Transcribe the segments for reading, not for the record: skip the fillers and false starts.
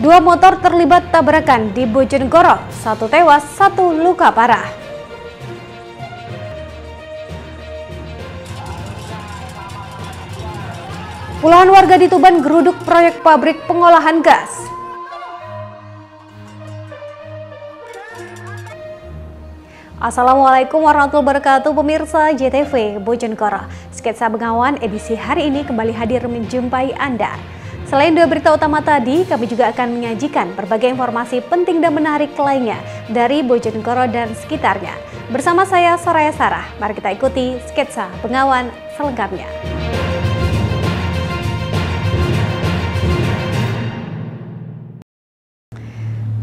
Dua motor terlibat tabrakan di Bojonegoro, satu tewas, satu luka parah. Puluhan warga di Tuban geruduk proyek pabrik pengolahan gas. Assalamualaikum warahmatullahi wabarakatuh, pemirsa JTV Bojonegoro. Sketsa Bengawan edisi hari ini kembali hadir menjumpai Anda. Selain dua berita utama tadi, kami juga akan menyajikan berbagai informasi penting dan menarik lainnya dari Bojonegoro dan sekitarnya. Bersama saya Soraya Sarah, mari kita ikuti Sketsa Bengawan selengkapnya.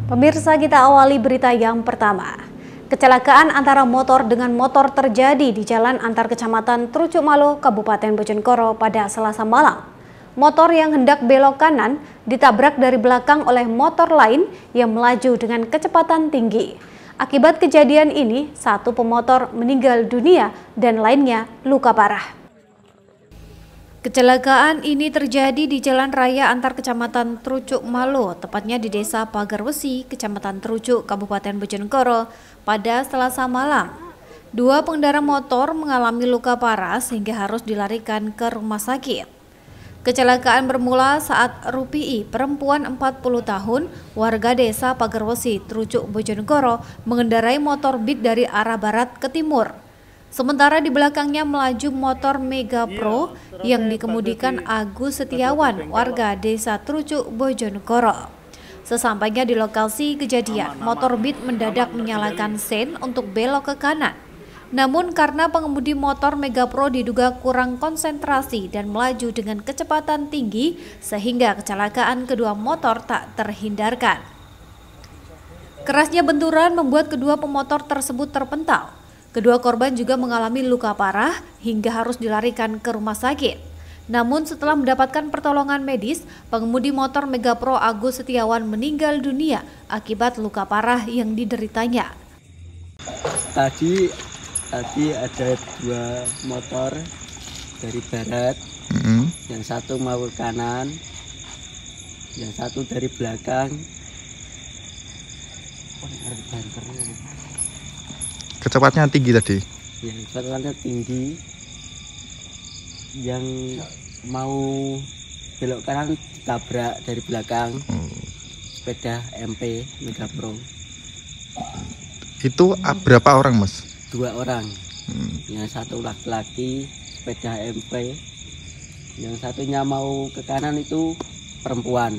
Pemirsa, kita awali berita yang pertama. Kecelakaan antara motor dengan motor terjadi di jalan antar kecamatan Trucuk Malo, Kabupaten Bojonegoro pada Selasa malam. Motor yang hendak belok kanan ditabrak dari belakang oleh motor lain yang melaju dengan kecepatan tinggi. Akibat kejadian ini, satu pemotor meninggal dunia dan lainnya luka parah. Kecelakaan ini terjadi di jalan raya antar kecamatan Trucuk Malo, tepatnya di Desa Pagarwesi, Kecamatan Trucuk, Kabupaten Bojonegoro, pada Selasa malam. Dua pengendara motor mengalami luka parah sehingga harus dilarikan ke rumah sakit. Kecelakaan bermula saat Rupi'i, perempuan 40 tahun, warga Desa Pagarwesi, Trucuk, Bojonegoro, mengendarai motor Beat dari arah barat ke timur. Sementara di belakangnya melaju motor Mega Pro yang dikemudikan Agus Setiawan, warga Desa Trucuk, Bojonegoro. Sesampainya di lokasi kejadian, motor Beat mendadak menyalakan sen untuk belok ke kanan. Namun karena pengemudi motor Mega Pro diduga kurang konsentrasi dan melaju dengan kecepatan tinggi, sehingga kecelakaan kedua motor tak terhindarkan. Kerasnya benturan membuat kedua pemotor tersebut terpental. Kedua korban juga mengalami luka parah hingga harus dilarikan ke rumah sakit. Namun setelah mendapatkan pertolongan medis, pengemudi motor Mega Pro Agus Setiawan meninggal dunia akibat luka parah yang dideritanya. Tadi ada dua motor dari barat, yang satu mau ke kanan, yang satu dari belakang. Kecepatannya tinggi tadi? Ya, kecepatannya tinggi. Yang mau belok kanan tabrak dari belakang sepeda MP Mega Pro. Itu berapa orang, Mas? Dua orang, yang satu laki-laki sepeda MP, yang satunya mau ke kanan itu perempuan.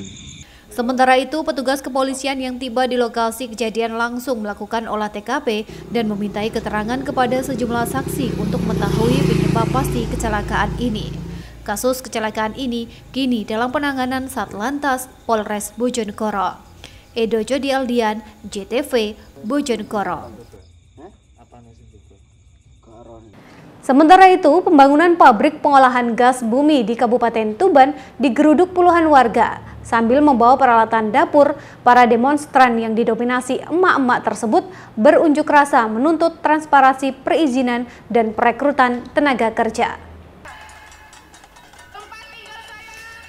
Sementara itu, petugas kepolisian yang tiba di lokasi kejadian langsung melakukan olah TKP dan memintai keterangan kepada sejumlah saksi untuk mengetahui penyebab pasti kecelakaan ini. Kasus kecelakaan ini kini dalam penanganan Satlantas Polres Bojonegoro. Edo Jody Aldian, JTV Bojonegoro. Sementara itu, pembangunan pabrik pengolahan gas bumi di Kabupaten Tuban digeruduk puluhan warga. Sambil membawa peralatan dapur, para demonstran yang didominasi emak-emak tersebut berunjuk rasa menuntut transparansi perizinan dan perekrutan tenaga kerja.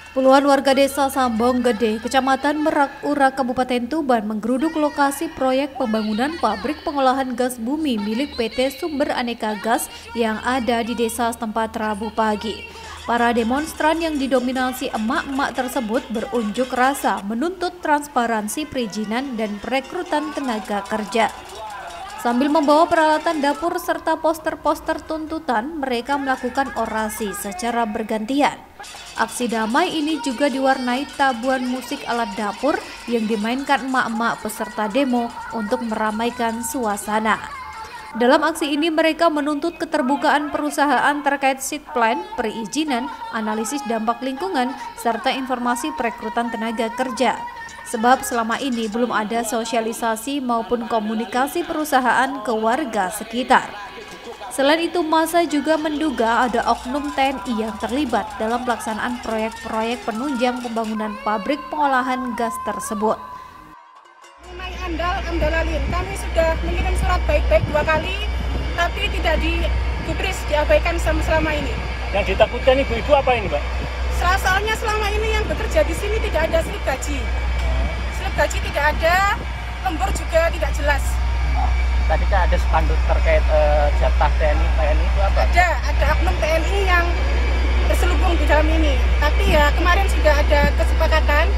Puluhan warga desa Sambong Gede, Kecamatan Merak Urak, Kabupaten Tuban menggeruduk lokasi proyek pembangunan pabrik pengolahan gas bumi milik PT Sumber Aneka Gas yang ada di desa setempat Rabu pagi. Para demonstran yang didominasi emak-emak tersebut berunjuk rasa menuntut transparansi perizinan dan perekrutan tenaga kerja. Sambil membawa peralatan dapur serta poster-poster tuntutan, mereka melakukan orasi secara bergantian. Aksi damai ini juga diwarnai tabuhan musik alat dapur yang dimainkan emak-emak peserta demo untuk meramaikan suasana. Dalam aksi ini mereka menuntut keterbukaan perusahaan terkait seat plan, perizinan, analisis dampak lingkungan, serta informasi perekrutan tenaga kerja. Sebab selama ini belum ada sosialisasi maupun komunikasi perusahaan ke warga sekitar. Selain itu, massa juga menduga ada oknum TNI yang terlibat dalam pelaksanaan proyek-proyek penunjang pembangunan pabrik pengolahan gas tersebut. Mengenai Amdalalin, kami sudah mengirim surat baik-baik 2 kali, tapi tidak digubris, diabaikan selama ini. Yang ditakutkan ibu-ibu apa ini, Mbak? Soalnya selama ini yang bekerja di sini tidak ada slip gaji. gaji tidak ada, lembur juga tidak jelas. Tadi kan ada spanduk terkait jatah TNI itu apa? Ada oknum TNI yang berselubung di dalam ini. Tapi ya kemarin sudah ada kesepakatan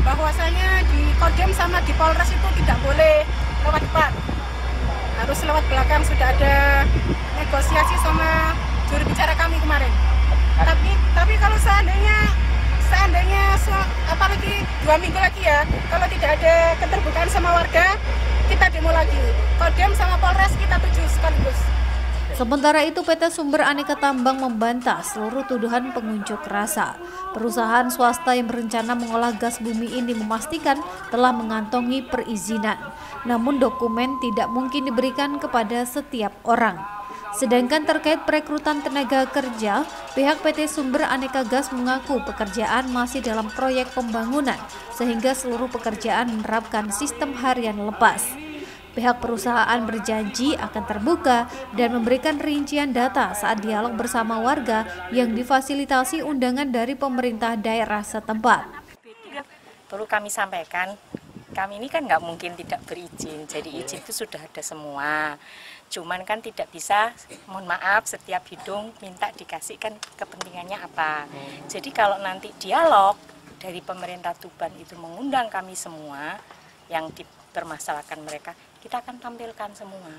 bahwasanya di Kodam sama di Polres itu tidak boleh lewat depan, harus lewat belakang. Sudah ada negosiasi sama juru bicara kami kemarin. Tapi kalau seandainya apalagi 2 minggu lagi ya, kalau tidak ada keterbukaan sama warga, kita demo lagi. Kodam sama Polres kita tuju sekaligus. Sementara itu PT Sumber Aneka Tambang membantah seluruh tuduhan pengunjuk rasa. Perusahaan swasta yang berencana mengolah gas bumi ini memastikan telah mengantongi perizinan. Namun dokumen tidak mungkin diberikan kepada setiap orang. Sedangkan terkait perekrutan tenaga kerja, pihak PT Sumber Aneka Gas mengaku pekerjaan masih dalam proyek pembangunan sehingga seluruh pekerjaan menerapkan sistem harian lepas. Pihak perusahaan berjanji akan terbuka dan memberikan rincian data saat dialog bersama warga yang difasilitasi undangan dari pemerintah daerah setempat. Perlu kami sampaikan, kami ini kan nggak mungkin tidak berizin, jadi izin itu sudah ada semua. Cuman kan tidak bisa, mohon maaf, setiap hidung minta dikasihkan kepentingannya apa. Jadi kalau nanti dialog dari pemerintah Tuban itu mengundang kami semua yang dipermasalahkan mereka, kita akan tampilkan semua.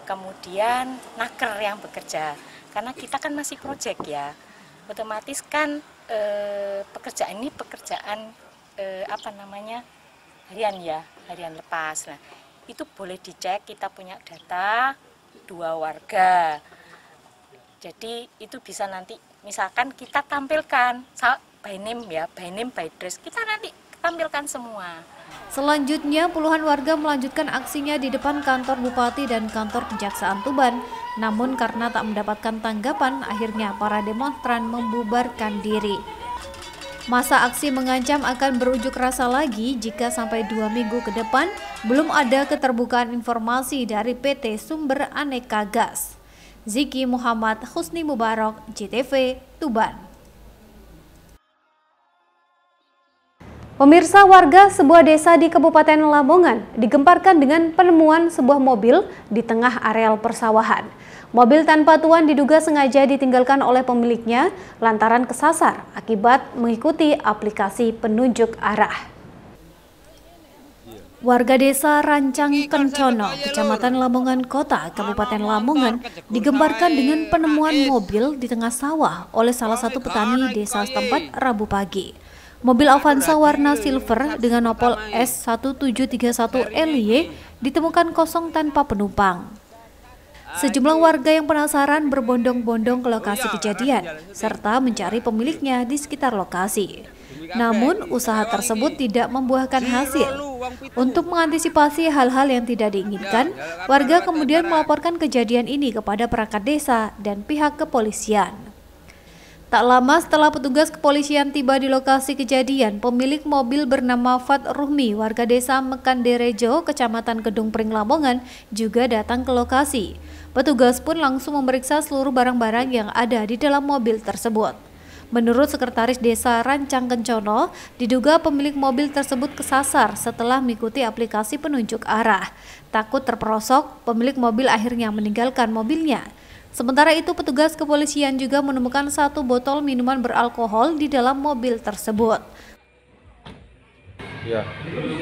Kemudian naker yang bekerja, karena kita kan masih proyek ya, otomatis kan pekerjaan ini pekerjaan harian ya, harian lepas. Nah, itu boleh dicek, kita punya data 2 warga. Jadi itu bisa nanti misalkan kita tampilkan by name ya, by name, by dress, kita nanti tampilkan semua. Selanjutnya, puluhan warga melanjutkan aksinya di depan kantor Bupati dan kantor Kejaksaan Tuban. Namun karena tak mendapatkan tanggapan, akhirnya para demonstran membubarkan diri. Masa aksi mengancam akan berujuk rasa lagi jika sampai 2 minggu ke depan belum ada keterbukaan informasi dari PT Sumber Aneka Gas. Ziki Muhammad Husni Mubarak, JTV, Tuban. Pemirsa, warga sebuah desa di Kabupaten Lamongan digemparkan dengan penemuan sebuah mobil di tengah areal persawahan. Mobil tanpa tuan diduga sengaja ditinggalkan oleh pemiliknya lantaran kesasar akibat mengikuti aplikasi penunjuk arah. Warga desa Rancang Kencono, Kecamatan Lamongan Kota, Kabupaten Lamongan, digemparkan dengan penemuan mobil di tengah sawah oleh salah satu petani desa setempat Rabu pagi. Mobil Avanza warna silver dengan nopol S1731LY ditemukan kosong tanpa penumpang. Sejumlah warga yang penasaran berbondong-bondong ke lokasi kejadian serta mencari pemiliknya di sekitar lokasi. Namun, usaha tersebut tidak membuahkan hasil. Untuk mengantisipasi hal-hal yang tidak diinginkan, warga kemudian melaporkan kejadian ini kepada perangkat desa dan pihak kepolisian. Tak lama setelah petugas kepolisian tiba di lokasi kejadian, pemilik mobil bernama Fat Ruhmi, warga desa Mekanderejo, Kecamatan Kedung Pring, Lamongan, juga datang ke lokasi. Petugas pun langsung memeriksa seluruh barang-barang yang ada di dalam mobil tersebut. Menurut Sekretaris Desa Rancang Kencono, diduga pemilik mobil tersebut kesasar setelah mengikuti aplikasi penunjuk arah. Takut terperosok, pemilik mobil akhirnya meninggalkan mobilnya. Sementara itu, petugas kepolisian juga menemukan 1 botol minuman beralkohol di dalam mobil tersebut. Ya,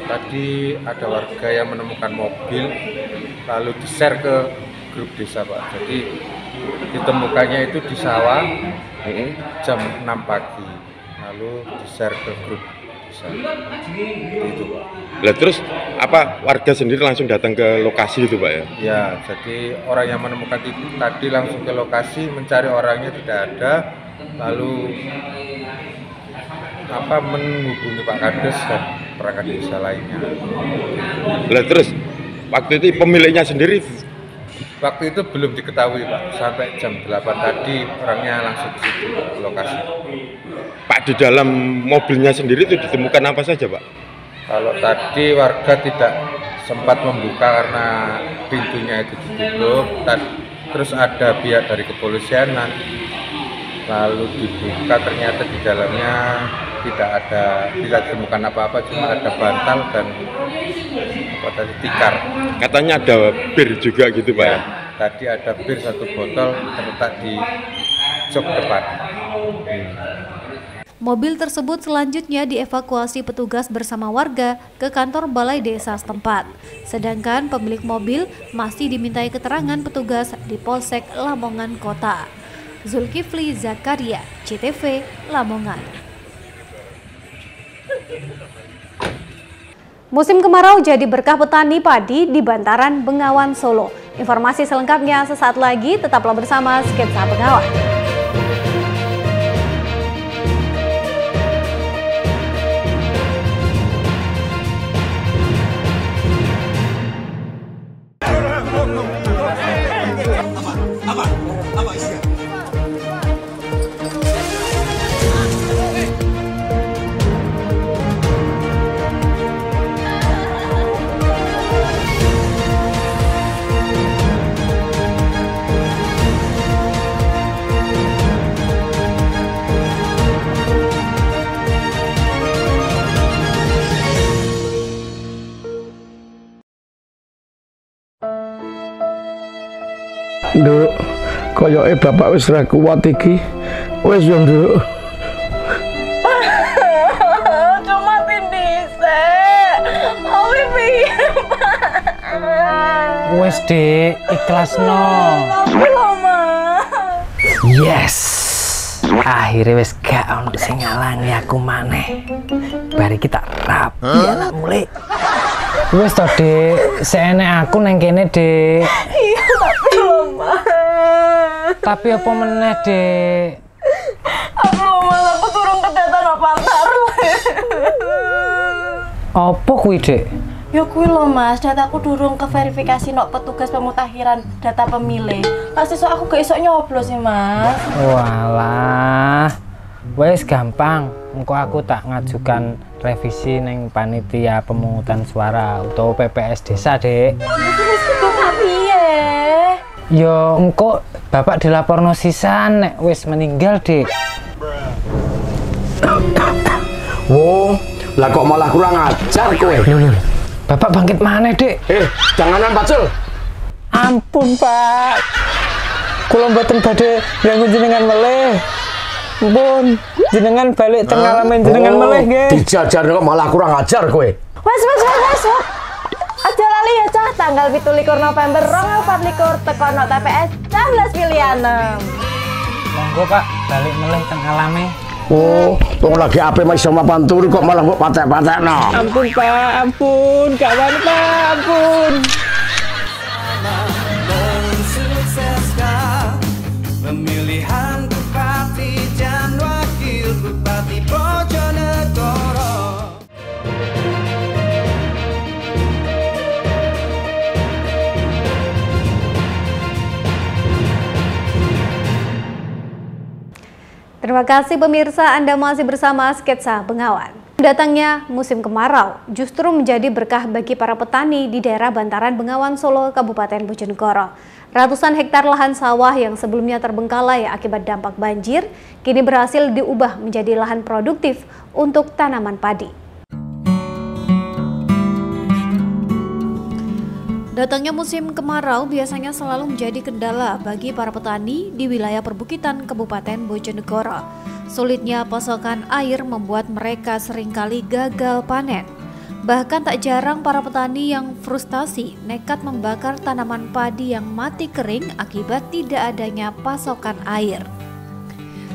tadi ada warga yang menemukan mobil lalu di-share ke grup desa, Pak. Jadi ditemukannya itu di sawah jam 6 pagi, lalu di-share ke grup desa. Itu, Pak. Lah terus apa warga sendiri langsung datang ke lokasi itu, Pak ya? Ya, jadi orang yang menemukan itu tadi langsung ke lokasi mencari orangnya tidak ada, lalu menghubungi Pak Kades dan perangkat desa lainnya. Lah terus waktu itu pemiliknya sendiri? Waktu itu belum diketahui, Pak. Sampai jam 8 tadi orangnya langsung ke situ lokasi. Pak, di dalam mobilnya sendiri itu ditemukan apa saja, Pak? Kalau tadi warga tidak sempat membuka karena pintunya itu ditutup, terus ada pihak dari kepolisian lalu dibuka, ternyata di dalamnya tidak ditemukan apa-apa, cuma ada bantal dan tikar. Katanya ada bir juga gitu Pak. Ya, tadi ada bir 1 botol terletak di jok depan. Mobil tersebut selanjutnya dievakuasi petugas bersama warga ke kantor balai desa setempat. Sedangkan pemilik mobil masih dimintai keterangan petugas di Polsek Lamongan Kota. Zulkifli Zakaria, CTV, Lamongan. Musim kemarau jadi berkah petani padi di bantaran Bengawan Solo. Informasi selengkapnya sesaat lagi, tetaplah bersama Sketsa Bengawan. Nduk, koyoke bapak wis ra kuat iki. Wis yo, Nduk. Cuma pindise. Awi piye, Pak? Wis, Dik, ikhlasno. Tapi lho, Mas. Yes. Akhirnya wis gak ono sing ngalangi aku maneh. Bari kita rapi anak mulai. Wis to, Dik, seenek aku nang kene, Dik. Iya, tapi lho, Mas. Tapi apa meneh, Dik? Aku lho, Mas, aku turun ke data no pantar. Apa kuwi, Dik? Ya kuwi lho, Mas, dataku durung ke verifikasi nok petugas pemutakhiran data pemilih. Pas sesuk aku gak iso nyoblos sih, Mas. Walah. Wis gampang. Engko aku tak ngajukan revisi neng panitia pemungutan suara utawa PPS desa, Dek. Wis ketok piye? Yo engko bapak dilaporno sisan nek wis meninggal, Dek. Oh, lah kok malah kurang ajar kowe. Lho, bapak bangkit mana, Dek? Janganan Pacul. Ampun, Pak. Kula mboten badhe ganggu jenengan meleh. Ampun, jenengan balik teng ngalamin jenengan meleh nggih. Dijajar kok malah kurang ajar kowe. Wes. Aja lali ya, Cah. Tanggal 17 November 2024 tekono TPS 11 pilihan. Monggo, Pak, balik meleh teng alame. Oh, wong lagi ape iso mapan turu kok malah mbok patek-patekno. Ampun, Pak, ampun. Gak wani, Pak, ampun. Mensukseskan pemilihan Bupati dan Wakil Bupati Bojonegoro. Terima kasih pemirsa, Anda masih bersama Sketsa Bengawan. Datangnya musim kemarau justru menjadi berkah bagi para petani di daerah bantaran Bengawan Solo, Kabupaten Bojonegoro. Ratusan hektar lahan sawah yang sebelumnya terbengkalai akibat dampak banjir, kini berhasil diubah menjadi lahan produktif untuk tanaman padi. Datangnya musim kemarau biasanya selalu menjadi kendala bagi para petani di wilayah perbukitan Kabupaten Bojonegoro. Sulitnya pasokan air membuat mereka seringkali gagal panen. Bahkan tak jarang para petani yang frustasi nekat membakar tanaman padi yang mati kering akibat tidak adanya pasokan air.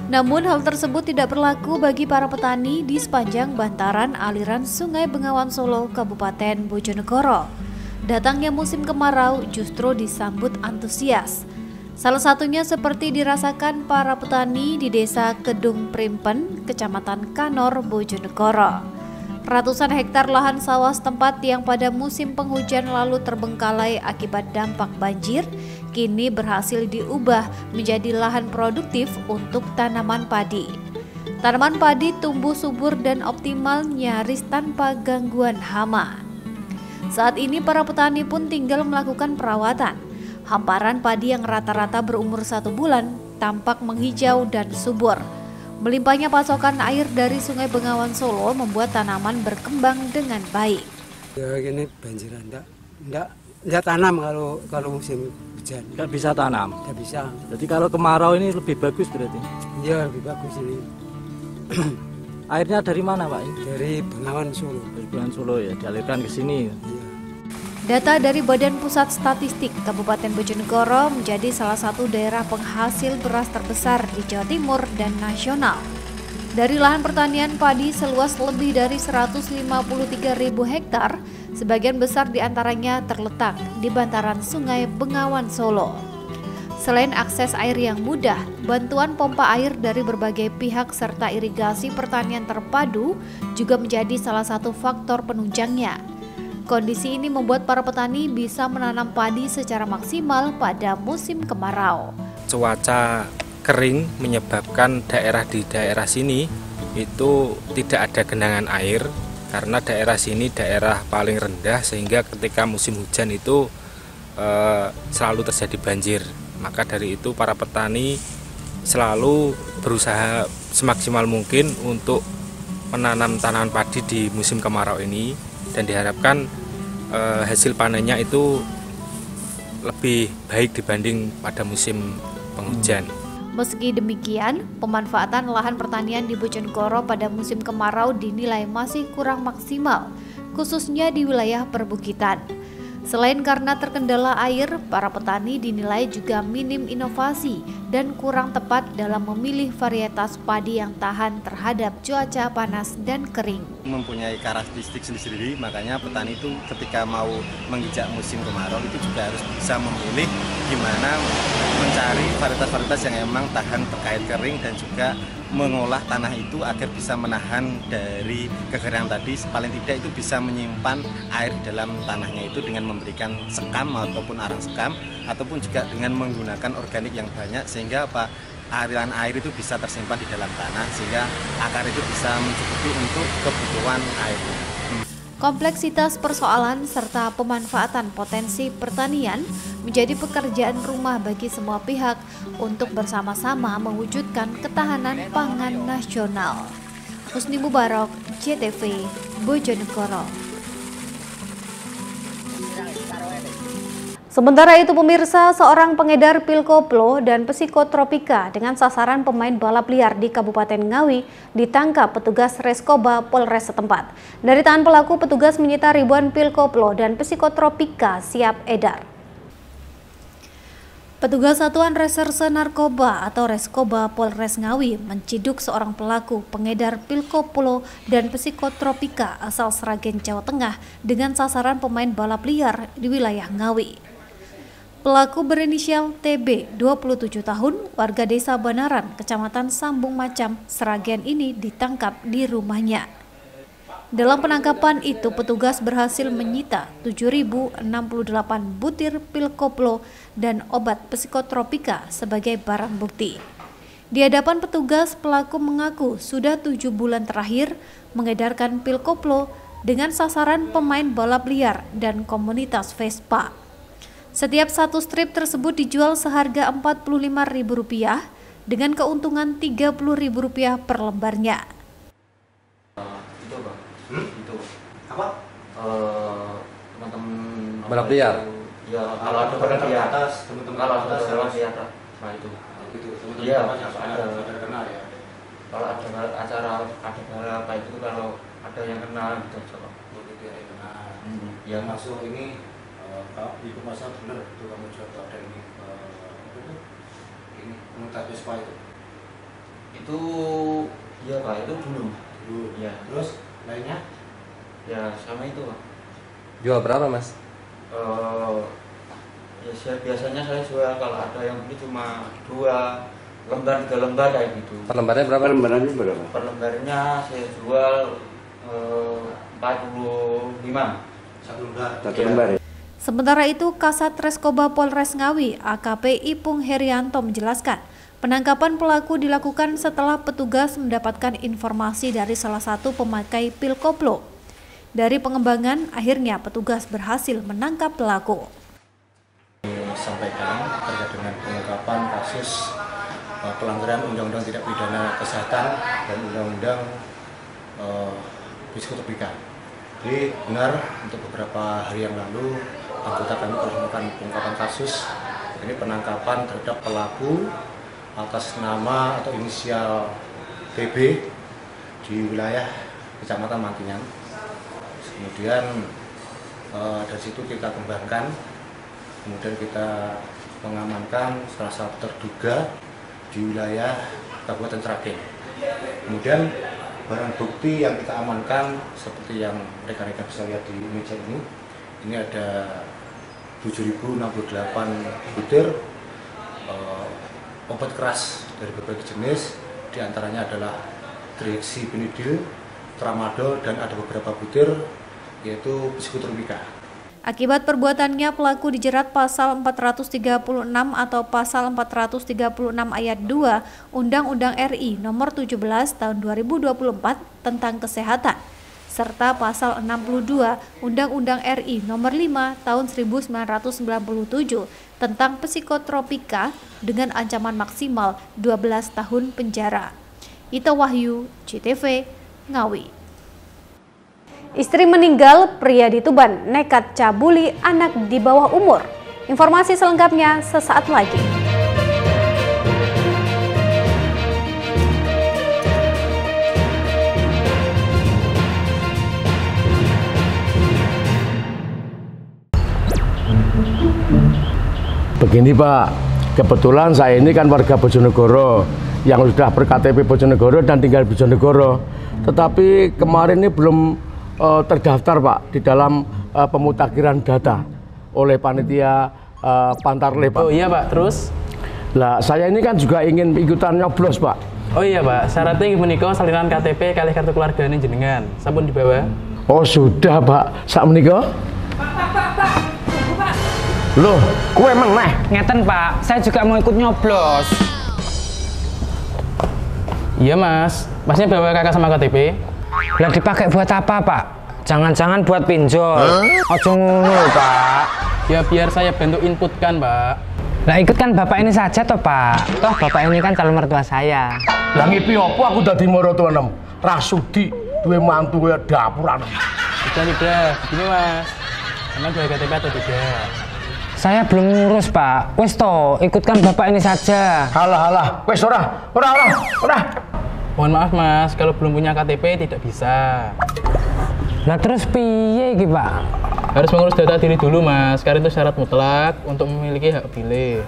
Namun hal tersebut tidak berlaku bagi para petani di sepanjang bantaran aliran Sungai Bengawan Solo, Kabupaten Bojonegoro. Datangnya musim kemarau justru disambut antusias. Salah satunya seperti dirasakan para petani di Desa Kedung Primpen, Kecamatan Kanor, Bojonegoro. Ratusan hektar lahan sawah setempat yang pada musim penghujan lalu terbengkalai akibat dampak banjir, kini berhasil diubah menjadi lahan produktif untuk tanaman padi. Tanaman padi tumbuh subur dan optimal nyaris tanpa gangguan hama. Saat ini para petani pun tinggal melakukan perawatan. Hamparan padi yang rata-rata berumur 1 bulan tampak menghijau dan subur. Melimpahnya pasokan air dari Sungai Bengawan Solo membuat tanaman berkembang dengan baik. Ya gini banjir enggak tanam kalau musim hujan. Nggak bisa tanam? Nggak bisa. Jadi kalau kemarau ini lebih bagus berarti? Iya lebih bagus ini. Airnya dari mana Pak? Dari Bengawan Solo. Dari Bengawan Solo ya, dialirkan ke sini. Iya. Data dari Badan Pusat Statistik Kabupaten Bojonegoro menjadi salah satu daerah penghasil beras terbesar di Jawa Timur dan nasional. Dari lahan pertanian padi seluas lebih dari 153.000 hektar, sebagian besar diantaranya terletak di bantaran Sungai Bengawan Solo. Selain akses air yang mudah, bantuan pompa air dari berbagai pihak serta irigasi pertanian terpadu juga menjadi salah satu faktor penunjangnya. Kondisi ini membuat para petani bisa menanam padi secara maksimal pada musim kemarau. Cuaca kering menyebabkan di daerah sini itu tidak ada genangan air karena daerah sini daerah paling rendah sehingga ketika musim hujan itu selalu terjadi banjir. Maka dari itu para petani selalu berusaha semaksimal mungkin untuk menanam tanaman padi di musim kemarau ini dan diharapkan hasil panennya itu lebih baik dibanding pada musim penghujan. Meski demikian, pemanfaatan lahan pertanian di Bojonegoro pada musim kemarau dinilai masih kurang maksimal, khususnya di wilayah perbukitan. Selain karena terkendala air, para petani dinilai juga minim inovasi dan kurang tepat dalam memilih varietas padi yang tahan terhadap cuaca panas dan kering. Mempunyai karakteristik sendiri, makanya petani itu ketika mau menginjak musim kemarau itu juga harus bisa memilih gimana mencari varietas-varietas yang memang tahan terkait kering dan juga mengolah tanah itu agar bisa menahan dari kekeringan tadi, paling tidak itu bisa menyimpan air di dalam tanahnya itu dengan memberikan sekam ataupun arang sekam ataupun juga dengan menggunakan organik yang banyak sehingga aliran air itu bisa tersimpan di dalam tanah sehingga akar itu bisa mencukupi untuk kebutuhan air. Kompleksitas persoalan serta pemanfaatan potensi pertanian menjadi pekerjaan rumah bagi semua pihak untuk bersama-sama mewujudkan ketahanan pangan nasional. Husni Mubarak, JTV, Bojonegoro. Sementara itu pemirsa, seorang pengedar pil koplo dan psikotropika dengan sasaran pemain balap liar di Kabupaten Ngawi ditangkap petugas Reskoba Polres setempat. Dari tangan pelaku, petugas menyita ribuan pil koplo dan psikotropika siap edar. Petugas Satuan Reserse Narkoba atau Reskoba Polres Ngawi menciduk seorang pelaku pengedar pil koplo dan psikotropika asal Sragen, Jawa Tengah dengan sasaran pemain balap liar di wilayah Ngawi. Pelaku berinisial TB, 27 tahun, warga desa Banaran, Kecamatan Sambung Macam, Sragen ini ditangkap di rumahnya. Dalam penangkapan itu, petugas berhasil menyita 7.068 butir pil koplo dan obat psikotropika sebagai barang bukti. Di hadapan petugas, pelaku mengaku sudah 7 bulan terakhir mengedarkan pil koplo dengan sasaran pemain balap liar dan komunitas Vespa. Setiap satu strip tersebut dijual seharga Rp45.000 dengan keuntungan Rp30.000 per lembarnya. Itu apa? Itu apa? Teman-teman balap liar. Ya kalau ada balap di atas, teman-teman kalau ada balap di atas, nah itu. Iya, ada kenal ya. Kalau ada acara ada balap itu kalau ada yang kenal gitu coba. Begitu ya kenal. Yang masuk ini Ibu masa benar itu kamu coba ada ini komunitas Vespa itu ya Pak, itu dulu ya. Terus lainnya ya sama itu Pak. Jual berapa Mas? Ya biasanya saya jual kalau ada yang beli cuma 2 lembar 3 lembar kayak gitu. Per lembarnya berapa? Lembarannya berapa? Per lembarnya saya jual 45 Satu lembar. Sementara itu, Kasat Reskoba Polres Ngawi, AKP Ipung Herianto menjelaskan, penangkapan pelaku dilakukan setelah petugas mendapatkan informasi dari salah satu pemakai pil koplo. Dari pengembangan, akhirnya petugas berhasil menangkap pelaku. Sampaikan terkait dengan pengungkapan kasus pelanggaran Undang-Undang Tindak Pidana Kesehatan dan Undang-Undang Psikotropika. Jadi benar untuk beberapa hari yang lalu anggota kami telah melakukan pengungkapan kasus ini penangkapan terhadap pelaku atas nama atau inisial TB di wilayah Kecamatan Mantingan. Kemudian dari situ kita kembangkan, kemudian kita mengamankan salah satu terduga di wilayah Kabupaten Sragen. Kemudian barang bukti yang kita amankan seperti yang rekan-rekan bisa lihat di meja ini ada 7.068 butir obat keras dari berbagai jenis, diantaranya adalah trihexyphenidyl, tramadol, dan ada beberapa butir yaitu psikotropika. Akibat perbuatannya, pelaku dijerat pasal 436 atau pasal 436 ayat 2 Undang-Undang RI nomor 17 tahun 2024 tentang kesehatan, serta pasal 62 Undang-Undang RI nomor 5 tahun 1997 tentang psikotropika dengan ancaman maksimal 12 tahun penjara. Ita Wahyu, CTV, Ngawi. Istri meninggal, pria di Tuban nekat cabuli anak di bawah umur. Informasi selengkapnya sesaat lagi. Begini Pak, kebetulan saya ini kan warga Bojonegoro yang sudah ber-KTP Bojonegoro dan tinggal di Bojonegoro. Tetapi kemarin ini belum terdaftar Pak di dalam pemutakhiran data oleh panitia Pantarle Pak. Oh iya Pak, terus? Lah saya ini kan juga ingin ikutan nyoblos Pak. Oh iya Pak, syaratnya menika salinan KTP kali kartu keluarga ini jenengan. Sampun dibawa? Oh sudah Pak, sak menika. Pak. Loh, kue emang neh? Ngeten Pak, saya juga mau ikut nyoblos. Iya Mas, Masnya bawa kakak sama KTP? Lah dipakai buat apa Pak? Jangan-jangan buat pinjol. Ojo ngono Pak. Ya biar saya bantu input kan Pak. Lah ikutkan Bapak ini saja toh Pak. Toh Bapak ini kan calon mertua saya. Lah ngipi opo aku dadi mertua nem? Rasudi duwe mantu kaya dapuran. Udah, gini Mas. Emang bawa KTP atau tidak? Saya belum ngurus Pak. Wes toh, ikutkan Bapak ini saja. Halah, wes ora. Mohon maaf Mas, kalau belum punya KTP tidak bisa. Lah terus piye iki Pak? Harus mengurus data diri dulu Mas, karena itu syarat mutlak untuk memiliki hak pilih.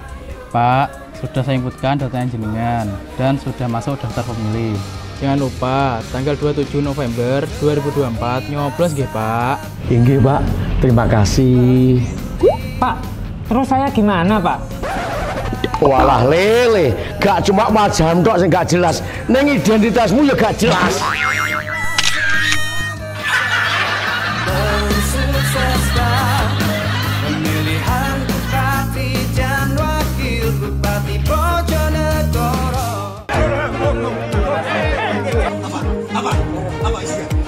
Pak, sudah saya inputkan datanya jenengan dan sudah masuk daftar pemilih. Jangan lupa tanggal 27 November 2024 nyoblos nggih Pak. Inggih Pak, terima kasih. Pak, terus saya gimana Pak? Walah lele, gak cuma wajahmu tok sing gak jelas, ning identitasmu ya gak jelas. Pemilihan bupati dan wakil bupati Bojonegoro. Apa isinya?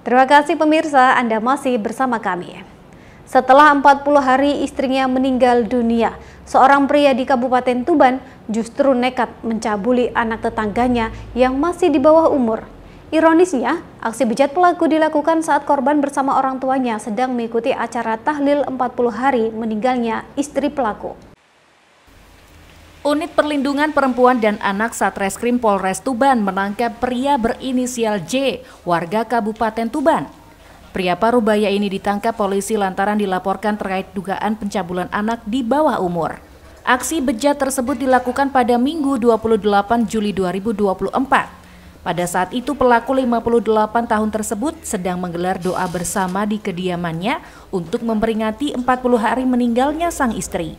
Terima kasih pemirsa, Anda masih bersama kami. Setelah 40 hari istrinya meninggal dunia, seorang pria di Kabupaten Tuban justru nekat mencabuli anak tetangganya yang masih di bawah umur. Ironisnya, aksi bejat pelaku dilakukan saat korban bersama orang tuanya sedang mengikuti acara tahlil 40 hari meninggalnya istri pelaku. Unit Perlindungan Perempuan dan Anak Satreskrim Polres Tuban menangkap pria berinisial J, warga Kabupaten Tuban. Pria parubaya ini ditangkap polisi lantaran dilaporkan terkait dugaan pencabulan anak di bawah umur. Aksi bejat tersebut dilakukan pada Minggu 28 Juli 2024. Pada saat itu pelaku 58 tahun tersebut sedang menggelar doa bersama di kediamannya untuk memperingati 40 hari meninggalnya sang istri.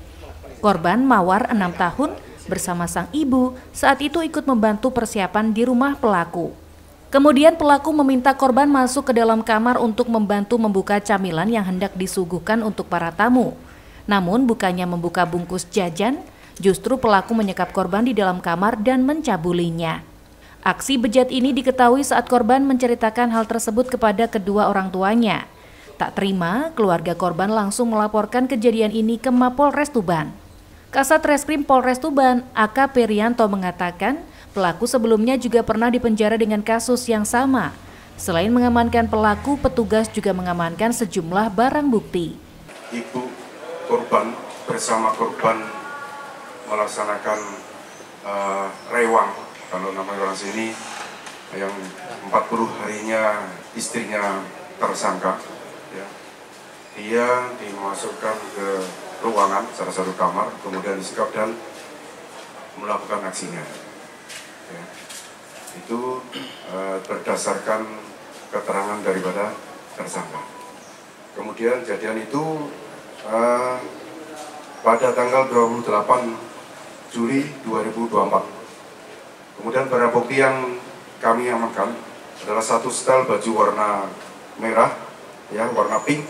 Korban Mawar 6 tahun bersama sang ibu saat itu ikut membantu persiapan di rumah pelaku. Kemudian pelaku meminta korban masuk ke dalam kamar untuk membantu membuka camilan yang hendak disuguhkan untuk para tamu. Namun bukannya membuka bungkus jajan, justru pelaku menyekap korban di dalam kamar dan mencabulinya. Aksi bejat ini diketahui saat korban menceritakan hal tersebut kepada kedua orang tuanya. Tak terima, keluarga korban langsung melaporkan kejadian ini ke Mapolres Tuban. Kasat Reskrim Polres Tuban, AKP Rianto mengatakan, pelaku sebelumnya juga pernah dipenjara dengan kasus yang sama. Selain mengamankan pelaku, petugas juga mengamankan sejumlah barang bukti. Ibu korban bersama korban melaksanakan rewang, kalau namanya orang sini, yang 40 harinya istrinya tersangka, ya. Dia dimasukkan ke ruangan, salah satu kamar, kemudian disekap dan melakukan aksinya. Ya. Itu berdasarkan keterangan daripada tersangka. Kemudian kejadian itu pada tanggal 28 Juli 2024. Kemudian barang bukti yang kami amankan adalah satu setel baju warna merah, ya, warna pink,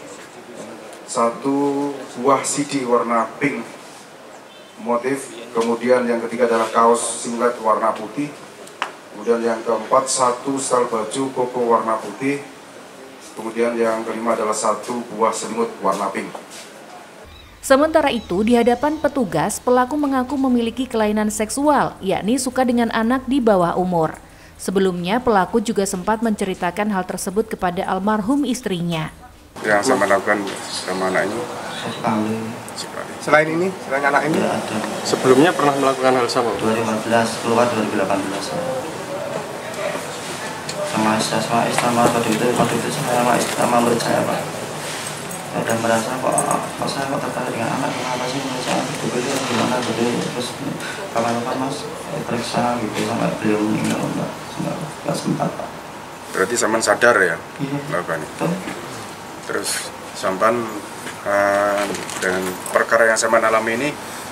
satu buah CD warna pink motif, kemudian yang ketiga adalah kaos singlet warna putih, kemudian yang keempat satu setel baju koko warna putih, kemudian yang kelima adalah satu buah selimut warna pink. Sementara itu, di hadapan petugas, pelaku mengaku memiliki kelainan seksual, yakni suka dengan anak di bawah umur. Sebelumnya, pelaku juga sempat menceritakan hal tersebut kepada almarhum istrinya. Yang sama lakukan sama anak ini? Selain ini, selain anak ini, sebelumnya pernah melakukan hal sama? 2015, keluar 2018. Sama waktu itu sama murid saya, Pak. Udah merasa kok saya tertarik dengan anak, kenapa sih merasa hidup itu gimana gitu, terus kapan-kapan mas periksa gitu sampai beliau meninggal, nggak sempat, Pak. Berarti sampan sadar ya? Iya. Melakukan itu. Terus sampan dengan perkara yang sampan alami ini,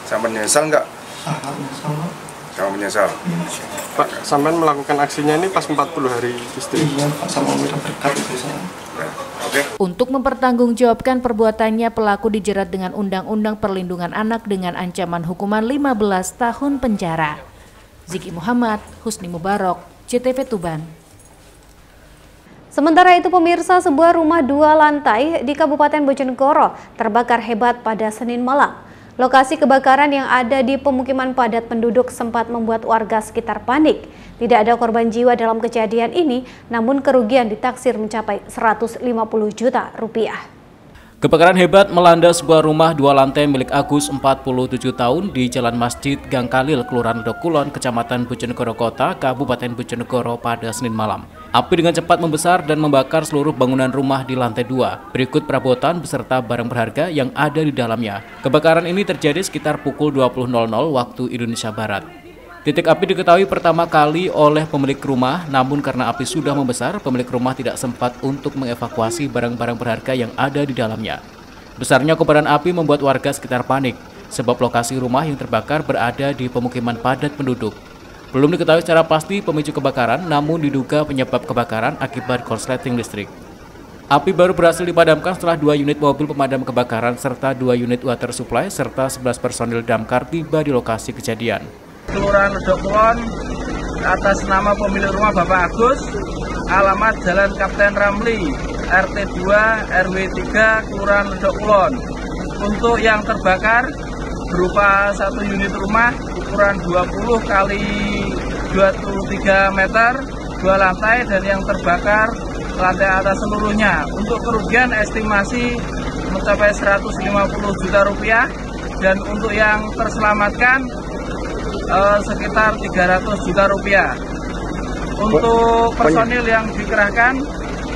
sampan menyesal nggak? Sangat menyesal. Pak, sampan melakukan aksinya ini pas 40 hari istri. Iya, Pak, sama udah berkat itu saya. Untuk mempertanggungjawabkan perbuatannya, pelaku dijerat dengan Undang-Undang Perlindungan Anak dengan ancaman hukuman 15 tahun penjara. Ziki Muhammad, Husni Mubarok, CTV Tuban. Sementara itu pemirsa, sebuah rumah 2 lantai di Kabupaten Bojonegoro terbakar hebat pada Senin malam. Lokasi kebakaran yang ada di pemukiman padat penduduk sempat membuat warga sekitar panik. Tidak ada korban jiwa dalam kejadian ini, namun kerugian ditaksir mencapai 150 juta rupiah. Kebakaran hebat melanda sebuah rumah 2 lantai milik Agus 47 tahun di Jalan Masjid Gang Kalil, Kelurahan Dokulon, Kecamatan Bojonegoro Kota, Kabupaten Bojonegoro pada Senin malam. Api dengan cepat membesar dan membakar seluruh bangunan rumah di lantai 2. Berikut perabotan beserta barang berharga yang ada di dalamnya. Kebakaran ini terjadi sekitar pukul 20.00 waktu Indonesia Barat. Titik api diketahui pertama kali oleh pemilik rumah, namun karena api sudah membesar, pemilik rumah tidak sempat untuk mengevakuasi barang-barang berharga yang ada di dalamnya. Besarnya kobaran api membuat warga sekitar panik, sebab lokasi rumah yang terbakar berada di pemukiman padat penduduk. Belum diketahui secara pasti pemicu kebakaran, namun diduga penyebab kebakaran akibat korsleting listrik. Api baru berhasil dipadamkan setelah 2 unit mobil pemadam kebakaran serta 2 unit water supply serta 11 personil damkar tiba di lokasi kejadian. Kelurahan Dokulon atas nama pemilik rumah Bapak Agus, alamat Jalan Kapten Ramli, RT 2 RW 3 Kelurahan Dokulon. Untuk yang terbakar berupa 1 unit rumah ukuran 20 kali 23 meter, 2 lantai, dan yang terbakar lantai atas seluruhnya. Untuk kerugian estimasi mencapai 150 juta rupiah, dan untuk yang terselamatkan sekitar 300 juta rupiah. Untuk personil yang dikerahkan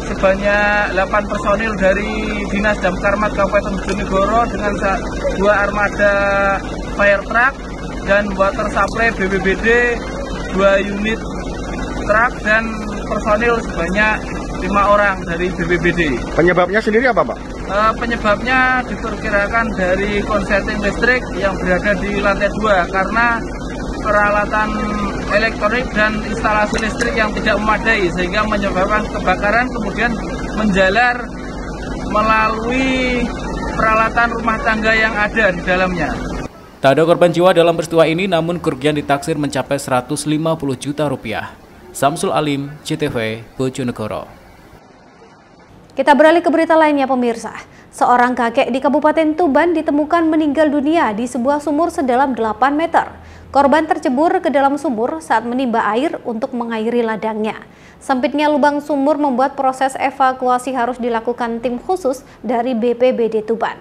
sebanyak 8 personil dari Dinas Damkarmat Kabupaten Bojonegoro dengan 2 armada fire truck dan water supply BPBD 2 unit truk dan personil sebanyak 5 orang dari BPBD. Penyebabnya sendiri apa, Pak? Penyebabnya diperkirakan dari konsleting listrik yang berada di lantai 2 karena peralatan elektronik dan instalasi listrik yang tidak memadai sehingga menyebabkan kebakaran, kemudian menjalar melalui peralatan rumah tangga yang ada di dalamnya. Tak ada korban jiwa dalam peristiwa ini, namun kerugian ditaksir mencapai 150 juta rupiah. Samsul Alim, CTV, Bojonegoro. Kita beralih ke berita lainnya pemirsa. Seorang kakek di Kabupaten Tuban ditemukan meninggal dunia di sebuah sumur sedalam 8 meter. Korban tercebur ke dalam sumur saat menimba air untuk mengairi ladangnya. Sempitnya lubang sumur membuat proses evakuasi harus dilakukan tim khusus dari BPBD Tuban.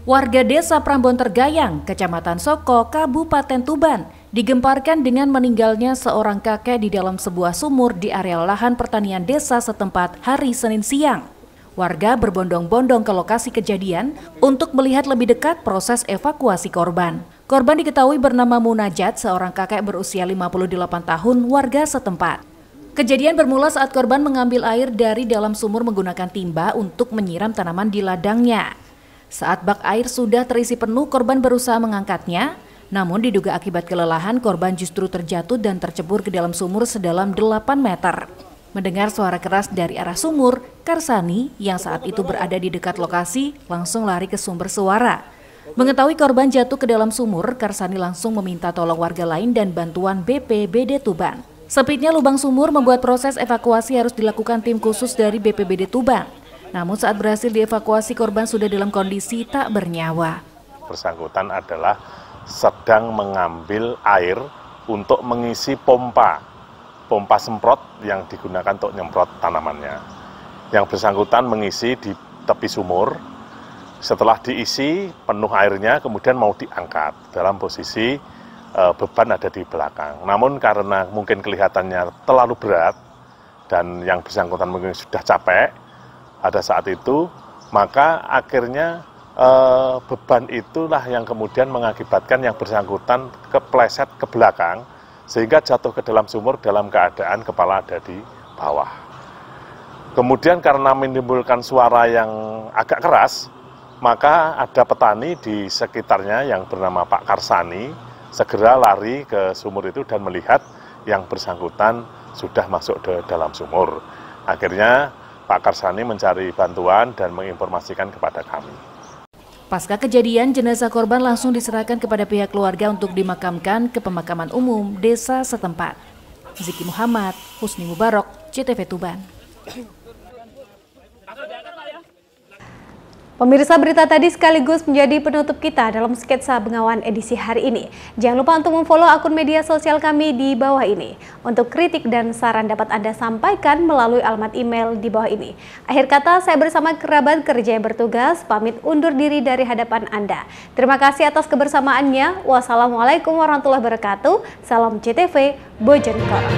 Warga Desa Prambon Tergayang, Kecamatan Soko, Kabupaten Tuban, digemparkan dengan meninggalnya seorang kakek di dalam sebuah sumur di area lahan pertanian desa setempat hari Senin siang. Warga berbondong-bondong ke lokasi kejadian untuk melihat lebih dekat proses evakuasi korban. Korban diketahui bernama Munajat, seorang kakek berusia 58 tahun, warga setempat. Kejadian bermula saat korban mengambil air dari dalam sumur menggunakan timba untuk menyiram tanaman di ladangnya. Saat bak air sudah terisi penuh, korban berusaha mengangkatnya, namun diduga akibat kelelahan, korban justru terjatuh dan tercebur ke dalam sumur sedalam 8 meter. Mendengar suara keras dari arah sumur, Karsani yang saat itu berada di dekat lokasi langsung lari ke sumber suara. Mengetahui korban jatuh ke dalam sumur, Karsani langsung meminta tolong warga lain dan bantuan BPBD Tuban. Sempitnya lubang sumur membuat proses evakuasi harus dilakukan tim khusus dari BPBD Tuban. Namun saat berhasil dievakuasi, korban sudah dalam kondisi tak bernyawa. Bersangkutan adalah sedang mengambil air untuk mengisi pompa semprot yang digunakan untuk nyemprot tanamannya. Yang bersangkutan mengisi di tepi sumur. Setelah diisi penuh airnya, kemudian mau diangkat dalam posisi beban ada di belakang. Namun karena mungkin kelihatannya terlalu berat dan yang bersangkutan mungkin sudah capek pada saat itu, maka akhirnya beban itulah yang kemudian mengakibatkan yang bersangkutan kepleset ke belakang sehingga jatuh ke dalam sumur dalam keadaan kepala ada di bawah. Kemudian karena menimbulkan suara yang agak keras, maka ada petani di sekitarnya yang bernama Pak Karsani segera lari ke sumur itu dan melihat yang bersangkutan sudah masuk ke dalam sumur. Akhirnya Pak Karsani mencari bantuan dan menginformasikan kepada kami. Pasca kejadian, jenazah korban langsung diserahkan kepada pihak keluarga untuk dimakamkan ke pemakaman umum desa setempat. Ziki Muhammad, Husni Mubarok, CTV Tuban. Pemirsa, berita tadi sekaligus menjadi penutup kita dalam sketsa Bengawan edisi hari ini. Jangan lupa untuk memfollow akun media sosial kami di bawah ini. Untuk kritik dan saran dapat Anda sampaikan melalui alamat email di bawah ini. Akhir kata, saya bersama kerabat kerja yang bertugas pamit undur diri dari hadapan Anda. Terima kasih atas kebersamaannya. Wassalamualaikum warahmatullahi wabarakatuh. Salam CTV Bojonegoro.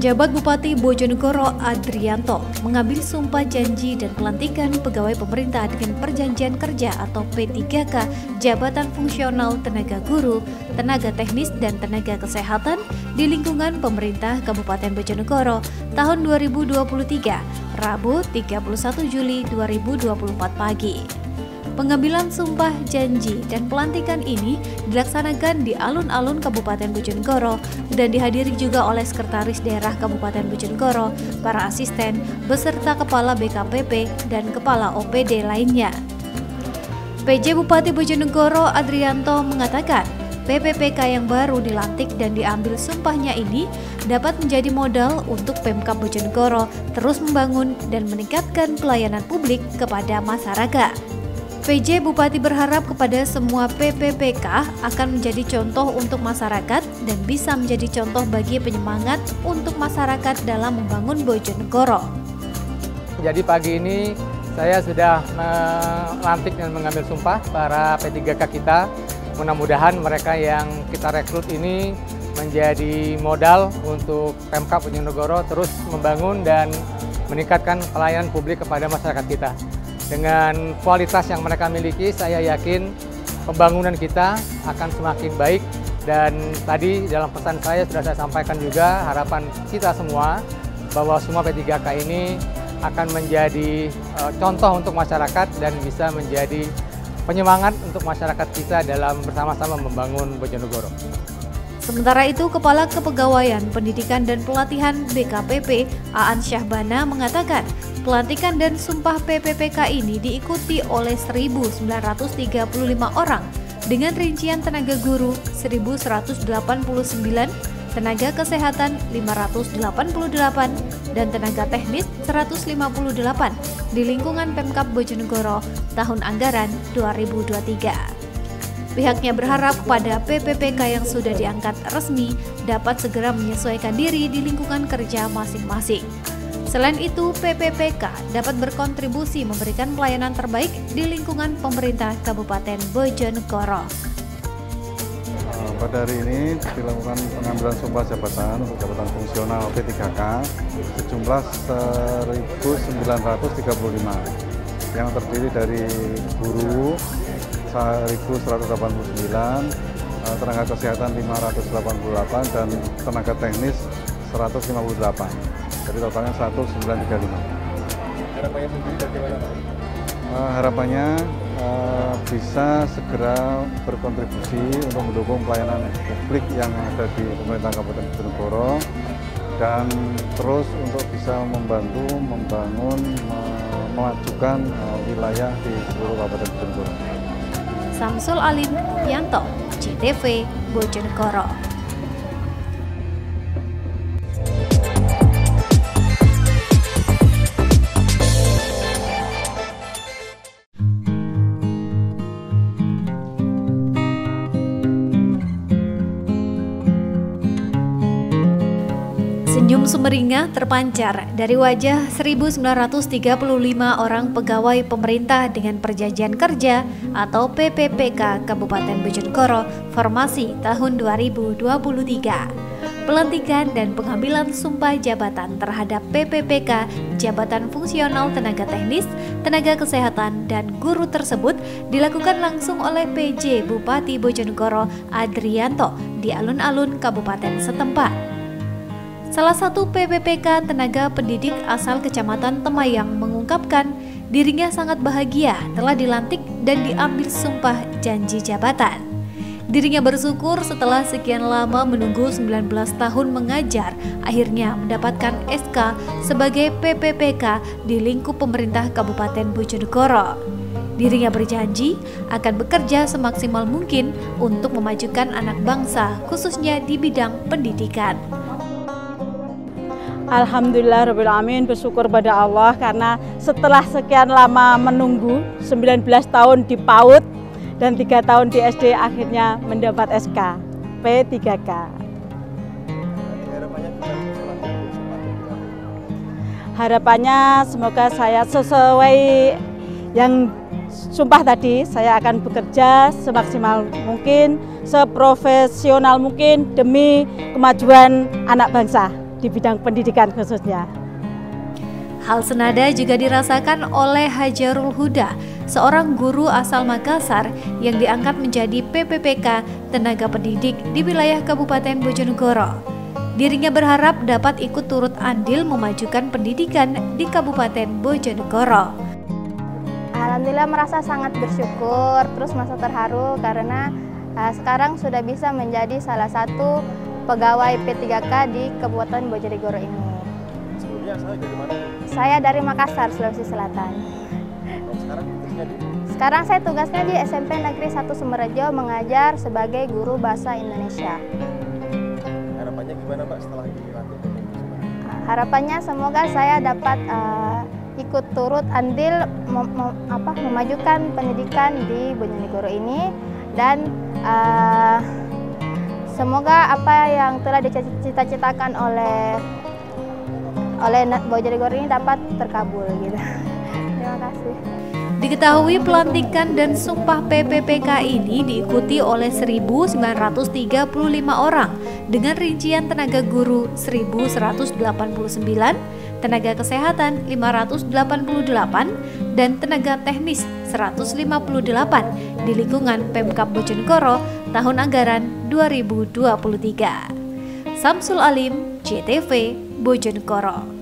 Penjabat Bupati Bojonegoro Adrianto mengambil sumpah janji dan pelantikan pegawai pemerintah dengan perjanjian kerja atau P3K, jabatan fungsional tenaga guru, tenaga teknis dan tenaga kesehatan di lingkungan pemerintah Kabupaten Bojonegoro tahun 2023, Rabu 31 Juli 2024 pagi. Pengambilan sumpah janji dan pelantikan ini dilaksanakan di alun-alun Kabupaten Bojonegoro dan dihadiri juga oleh Sekretaris Daerah Kabupaten Bojonegoro, para asisten, beserta Kepala BKPP dan Kepala OPD lainnya. PJ Bupati Bojonegoro Adrianto mengatakan, PPPK yang baru dilantik dan diambil sumpahnya ini dapat menjadi modal untuk Pemkab Bojonegoro terus membangun dan meningkatkan pelayanan publik kepada masyarakat. PJ Bupati berharap kepada semua PPPK akan menjadi contoh untuk masyarakat dan bisa menjadi contoh bagi penyemangat untuk masyarakat dalam membangun Bojonegoro. Jadi pagi ini saya sudah melantik dan mengambil sumpah para P3K kita. Mudah-mudahan mereka yang kita rekrut ini menjadi modal untuk Pemkab Bojonegoro terus membangun dan meningkatkan pelayanan publik kepada masyarakat kita. Dengan kualitas yang mereka miliki, saya yakin pembangunan kita akan semakin baik. Dan tadi dalam pesan saya sudah saya sampaikan juga harapan kita semua bahwa semua P3K ini akan menjadi contoh untuk masyarakat dan bisa menjadi penyemangat untuk masyarakat kita dalam bersama-sama membangun Bojonegoro. Sementara itu, Kepala Kepegawaian Pendidikan dan Pelatihan BKPP, Aan Syahbana mengatakan, pelantikan dan sumpah PPPK ini diikuti oleh 1.935 orang dengan rincian tenaga guru 1.189, tenaga kesehatan 588, dan tenaga teknis 158 di lingkungan Pemkab Bojonegoro tahun anggaran 2023. Pihaknya berharap kepada PPPK yang sudah diangkat resmi dapat segera menyesuaikan diri di lingkungan kerja masing-masing. Selain itu, PPPK dapat berkontribusi memberikan pelayanan terbaik di lingkungan pemerintah Kabupaten Bojonegoro. Pada hari ini dilakukan pengambilan sumpah jabatan untuk jabatan fungsional P3K sejumlah 1.935 yang terdiri dari guru 1.189, tenaga kesehatan 588, dan tenaga teknis 158. Jadi totalnya 1.935. Harapannya sendiri bagaimana Pak? Harapannya bisa segera berkontribusi untuk mendukung pelayanan publik yang ada di pemerintah Kabupaten Bojonegoro dan terus untuk bisa membantu membangun, memajukan wilayah di seluruh Kabupaten Bojonegoro. Samsul Alim Yanto, CTV Bojonegoro. Senyum sumringah terpancar dari wajah 1.935 orang pegawai pemerintah dengan perjanjian kerja atau PPPK Kabupaten Bojonegoro formasi tahun 2023. Pelantikan dan pengambilan sumpah jabatan terhadap PPPK Jabatan Fungsional Tenaga Teknis, Tenaga Kesehatan, dan Guru tersebut dilakukan langsung oleh PJ Bupati Bojonegoro Adrianto di alun-alun Kabupaten setempat. Salah satu PPPK tenaga pendidik asal Kecamatan Temayang mengungkapkan dirinya sangat bahagia telah dilantik dan diambil sumpah janji jabatan. Dirinya bersyukur setelah sekian lama menunggu 19 tahun mengajar, akhirnya mendapatkan SK sebagai PPPK di lingkup pemerintah Kabupaten Bojonegoro. Dirinya berjanji akan bekerja semaksimal mungkin untuk memajukan anak bangsa, khususnya di bidang pendidikan. Alhamdulillahirrahmanirrahim, bersyukur pada Allah karena setelah sekian lama menunggu 19 tahun di PAUD dan 3 tahun di SD akhirnya mendapat SK P3K. Harapannya semoga saya sesuai yang sumpah tadi, saya akan bekerja semaksimal mungkin, seprofesional mungkin demi kemajuan anak bangsa di bidang pendidikan khususnya. Hal senada juga dirasakan oleh Hajarul Huda, seorang guru asal Makassar yang diangkat menjadi PPPK tenaga pendidik di wilayah Kabupaten Bojonegoro. Dirinya berharap dapat ikut turut andil memajukan pendidikan di Kabupaten Bojonegoro. Alhamdulillah merasa sangat bersyukur, terus merasa terharu karena sekarang sudah bisa menjadi salah satu pegawai P3K di Kabupaten Bojonegoro ini. Sebelumnya saya dari mana? Saya dari Makassar, Sulawesi Selatan. Sekarang kerja di? Sekarang saya tugasnya di SMP Negeri 1 Sumberjo mengajar sebagai guru bahasa Indonesia. Harapannya gimana Mbak setelah dilantik? Harapannya semoga saya dapat ikut turut andil memajukan pendidikan di Bojonegoro ini, dan semoga apa yang telah dicita-citakan oleh Bojonegoro ini dapat terkabul gitu. Terima kasih. Diketahui pelantikan dan sumpah PPPK ini diikuti oleh 1.935 orang dengan rincian tenaga guru 1.189, tenaga kesehatan 588, dan tenaga teknis 158 di lingkungan Pemkab Bojonegoro tahun anggaran 2023. Samsul Alim, JTV, Bojonegoro.